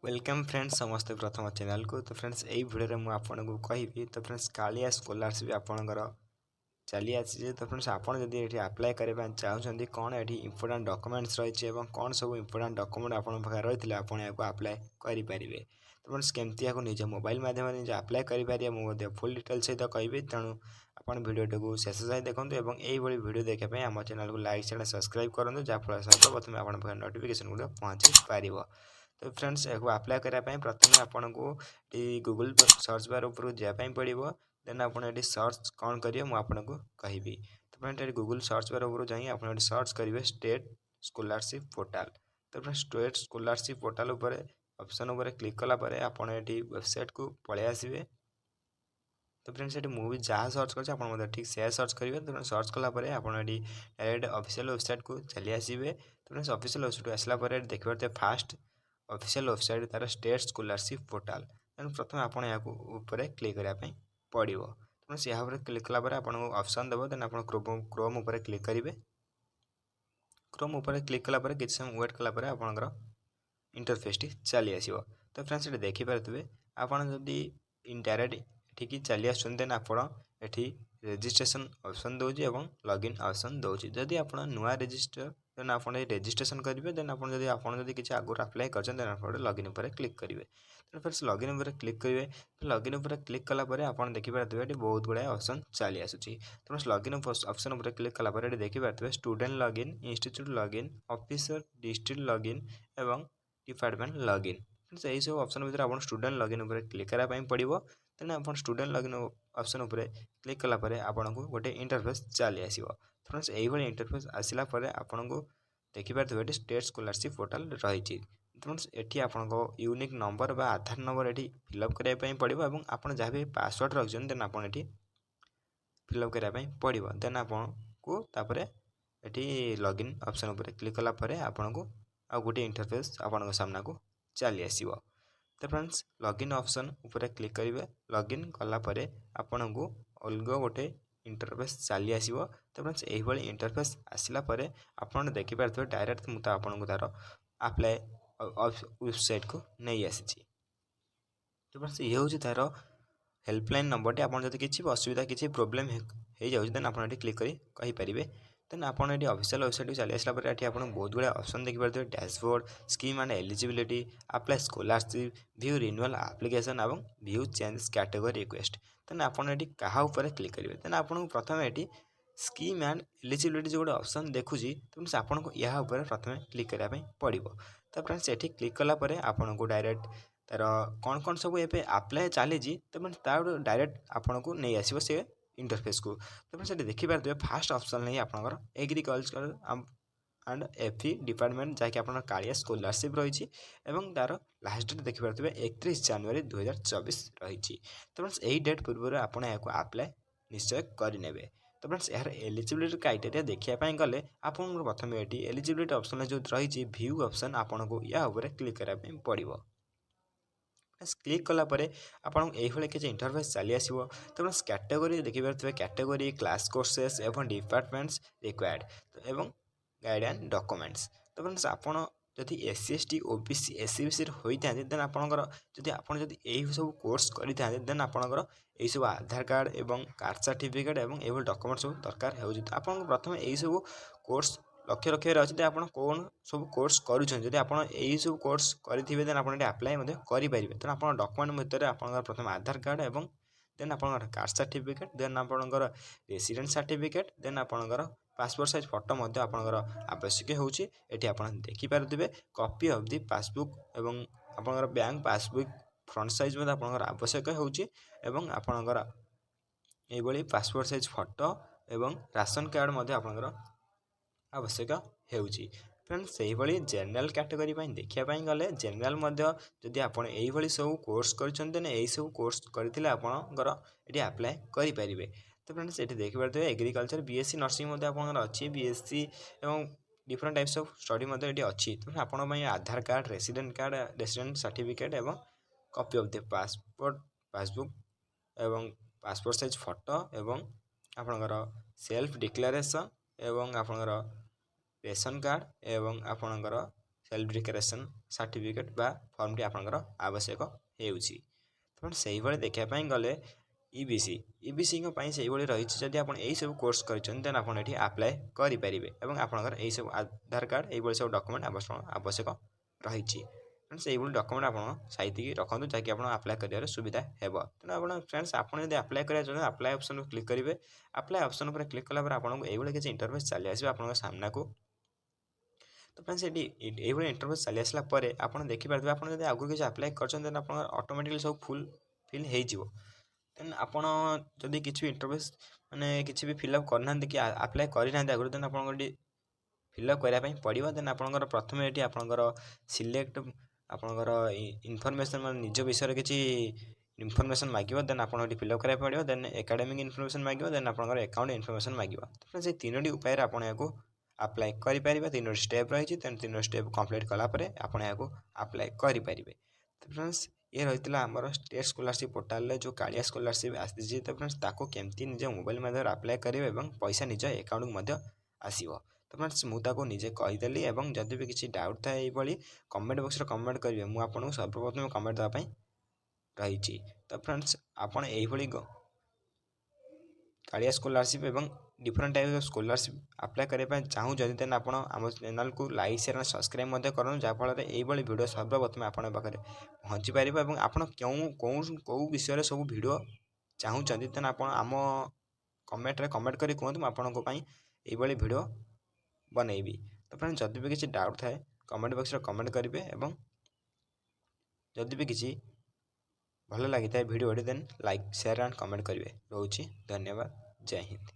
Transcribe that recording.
Welcome friends समस्ते प्रथम channel को। तो फ्रेंड्स यही भिडियो में आपको कहि तो फ्रेंड्स कालिया स्कॉलरशिप आपणकर चली आसी। तो फ्रेंड्स आपड़ जब ये अप्लाई करने चाहते कौन ये इंपोर्टां डॉक्यूमेंट्स रही है कौन सब इंपोर्टां डॉक्यूमेंट आप रही है आप अप्लाई करेंगे। तो फ्रेंड्स केमती या निज मोबाइल माध्यम निज अप्लाई करेंगे मुझे फुल डिटेल सहित कहि तेणु आप भिडियो को शेष जाए देखते और यही भिडियो देखापी आम चैनल को लाइक चैनल सब्सक्राइब करूँ जहाँफल सर्वप्रथम आप नोटिफिकेशन गुड पहुँची पार। तो फ्रेंड्स या अप्लाई करने प्रथम आपन को गूगल सर्च बार ऊपर जावाई पड़ो। देन आप सर्च कौन करेंगे मुझे आपको कहबी। तो फ्रेंड्स गूगल सर्च बार ऊपर जाए आप सर्च करेंगे स्टेट स्कॉलरशिप पोर्टाल। तो friends state scholarship portal option उपर क्लिक कलापर आप वेबसाइट को पलि आसवे। तो फ्रेंड्स ये मुझे जहाँ सर्च कर ठीक से सर्च करेंगे। तो सर्च कलापर आप डायरेक्ट ऑफिशियल वेबसाइट को चली आसवे। तो फ्रेंड्स ऑफिशियल वेबसाइट आसला देखिए फास्ट ऑफिशियल वेबसाइट तार स्टेट स्कॉलरशिप पोर्टाल। तेणु प्रथम आप क्लिक करने पड़ो। फ्रेंड्स यहाँ क्लिक कलापर आपको ऑप्शन देव। देन आप क्रोम उपर क्लिक करेंगे। क्रोम उपर क्लिक कलापर किसी समय वेट कलापर आपंकर इंटरफेस टी चली आसो। तो फ्रेंड्स ये देखिपे आप डायरेक्ट एठिकी चली आसुन देन आप रजिस्ट्रेशन ऑप्शन दूसरी और लॉगिन ऑप्शन दूसरी। जदि आप नुआ रजिस्टर देन आप रजिस्ट्रेशन करेंगे। देन आप किसी आगुरी अप्लाई कर लॉगिन उपर क्लिक करेंगे। तो फ्रेंड्स लॉगिन उपर क्लिक करेंगे। लॉगिन उपर क्लिक कलापर आप देखिपे ये बहुत गुड़ाए ऑप्शन चली आसूँ। तो फ्रेंड्स लॉगिन ऑप्शन उपर क्लिक कलापर ये देखिपे student login institute login officer district login एवं डिपार्टमेंट लॉगिन। फ्रेंड्स यही सब ऑप्शन भितर आप स्टूडेंट लॉगिन उपर क्लिक कराया पड़ो। तेना आप स्टूडेंट लॉगिन ऑप्शन उपर क्लिक कलापर आपको गोटे इंटरफेस चली आसो। फ्रेंड्स यही इंटरफेस आसला आपन को देखिपे स्टेट स्कॉलरशिप पोर्टाल रही। फ्रेंड्स ये आपको यूनिक नंबर बा आधार नंबर ये फिलअप करने पड़ो और आप जहाँ भी पासवर्ड रखिए देन आप फिलअप करने पड़ो। देन आपको ये लॉगिन ऑप्शन उपर क्लिक कलापर आपको आ गोटे इंटरफेस आपण सामना को चली आसो। तो फ्रेंड्स लॉगिन ऑप्शन उपर क्लिक करेंगे। लॉगिन कलापर आपन को अलग गोटे इंटरफेस चली आसो। तो फ्रेंड्स यही इंटरफेस आसला आप देखिपे डायरेक्ट मुझे आपको तार अप्लाई वेबसाइट को नहीं आसी। तो फ्रेंड्स ये हूँ तार हेल्पलाइन नंबर टी आप किसी असुविधा किसी प्रोब्लेम हो जाए देन आप क्लिक करेंगे। देन आप ऑफिशियल वेबसाइट को चली आसला ये आप बहुत गुड़ा ऑप्शन देखिपे dashboard scheme and eligibility apply scholarship view renewal application और view change category request. Then आप क्या क्लिक करेंगे। देन आपको प्रथम ये स्कीम एंड एलिजिबिलिटी जो गोटे ऑप्शन देखुची तो आपको यहाँ प्रथम क्लिक करने पड़ो। तो फ्रेंड्स ये क्लिक कलापर आपको डायरेक्ट तार कौन कौन सब ये अप्लाई चली तो तार डायरेक्ट आपन को नहीं आसो से इंटरफेस को। तो फ्रेंड्स ये देखिपे फास्ट ऑप्शन नहीं आपंकर एग्रीकल्चर एंड एफी डिपार्टमेंट जहाँकि आप कालिया स्कॉलरशिप रही तार लास्ट डेट देखिपे 31 जनवरी 2024 रही। तो फ्रेंड्स यही डेट पूर्व आप अप्लाई निश्चय करेंगे। तो फ्रेंड्स यार एलिजिबिलिटी क्राइटेरिया देखापी गले आप प्रथम ये एलिजिबिलिटी ऑप्शन जो रही व्यू ऑप्शन आपको या क्लिक करने पड़ो। क्लिक कलापर आपको यही किसी इंटरफेस चली आसो। तो कैटेगरी देखिपे कैटेगरी क्लास कोर्सेस एवं डिपार्टमेंट्स रिक्वायर्ड एवं गाइड एंड डॉक्यूमेंट्स। तो फ्रेंड्स आपड़ जदि SC ST OBC SC BC होता देन आपंकर जदि आप यही सब कोर्स करते देन आपंकर यही सब आधार कार्ड एवं कास्ट सर्टिफिकेट एवं ये डॉक्यूमेंट सब दरकार हो। आपको प्रथम यही सब कोर्स लक्ष्य रखिए अच्छे आप कौन सब कोर्स करुँच आप यही सब कोर्स करेंगे देन आप अप्लाई करेंगे। तेना आप डॉक्यूमेंट भितर आप प्रथम आधार कार्ड एवं देन आप कास्ट सर्टिफिकेट देन आपंकर रेसिडेंट सर्टिफिकेट देन आपंकर पासपोर्ट साइज फोटो आपंकर आवश्यक होची। आप देखिपे कॉपी ऑफ दी पासबुक एवं आपंकर बैंक पासबुक फ्रंट साइज आपंकर आवश्यक होची एवं आपंकर ये पासपोर्ट साइज फोटो एवं राशन कार्ड आपंकर आवश्यक होची। फ्रेंड्स से जनरल कैटेगरी देखापी गले जनरल जदि आप यही सब कोर्स कर सब कोर्स करते आपंकर ये अप्लाई करेंगे। तो फ्रेंड्स ये देखिपे एग्रीकल्चर BSc नर्सिंग आपंकर अच्छी BSc एवं डिफरेंट टाइप्स ऑफ स्टडी ये अच्छी। तो आप आधार कार्ड रेसिडेंट सर्टिफिकेट एवं copy of the passport passbook एवं पासपोर्ट साइज फोटो एवं आपंकर सेल्फ डिक्लेरेशन एवं आपंकर रेशन कार्ड एवं आपणकर सेल्फ डिक्लेरेशन सर्टिफिकेट बा फर्मटी आपंकर आवश्यक होउछि। फ्रेंड्स सही भली देखिया पई गले ईबीसी से रही जदि आप सब कोर्स कर देन आप अप्लाई करेंगे और आपंकर यही सब आधार कार्ड ये सब डॉक्यूमेंट आवश्यक रही। फ्रेंड्स ये डॉक्यूमेंट आप साइति रखुद जहाँकि आप अप्लाई कर सुविधा हेब। तेना आप फ्रेंड्स आप अप्लाई करेंगे अप्लाई ऑप्शन को क्लिक करेंगे। अप्लाई ऑप्शन पर क्लिक कला आपको ये किसी इंटरफेस चली आस सामना को। तो फ्रेंड्स ये इंटरफेस चली आसला आप देखिए आप आगुरी किसी अप्लाई कर ऑटोमेटिकली सब फुल फिल हो। देन आपड़ जदि किसी इंटरफेस माने किसी भी फिलअप करना कि अप्लाई करना आगुरी देन आप फिलअप करने पड़ो। देन आपंकर प्रथम ये आपंकर सिलेक्ट आपंकर इनफॉरमेशन मान निज विषय किसी इनफॉरमेशन मांगो। देन आप फिलअप कराया पड़ो। देन एकेडमिक इनफॉरमेशन मांगो। देन आपंकर अकाउंट इनफॉरमेशन मांगो। तो से तीनोटी उपाय आप अप्लाई करेंगे। तीनोटी स्टेप रही है। तीनोटी स्टेप कंप्लीट कलापर आप अप्लाई करेंगे। तो फ्रेंड्स ये रही है आमर स्टेट स्कॉलरशिप पोर्टाल जो कालिया स्कॉलरशिप आसी। तो फ्रेंड्स ताको केमती निज मोबाइल माध्यम अप्लाई करेंगे और पैसा निज अकाउंट को आसो। तो फ्रेंड्स मुझे निजे कहीदेली और जदि भी किसी डाउट थाए ये कमेंट बॉक्स रे कमेंट करेंगे मुझे सर्वप्रथम कमेंट देवाई रही। तो फ्रेंड्स आपड़ यही कालिया स्कॉलरशिप और different type of scholarship apply करने चाहूँ देन आप चैनल को लाइक शेयर और सब्सक्राइब करूँ जहाँफल ये वीडियो सर्वप्रथम आपने पहुँची पार और आप कौ विषय सब वीडियो चाहूँगी देन आप कमेंट कर कहूँ मुझे आपंपाई ये वीडियो बनैबी। तो फ्रेंड्स जदि भी किसी डाउट थाए कमेंट बॉक्स रे कमेंट करेंगे और जदि भी किसी भल लगी था video then like share and comment करेंगे। रोची धन्यवाद। जय हिंद।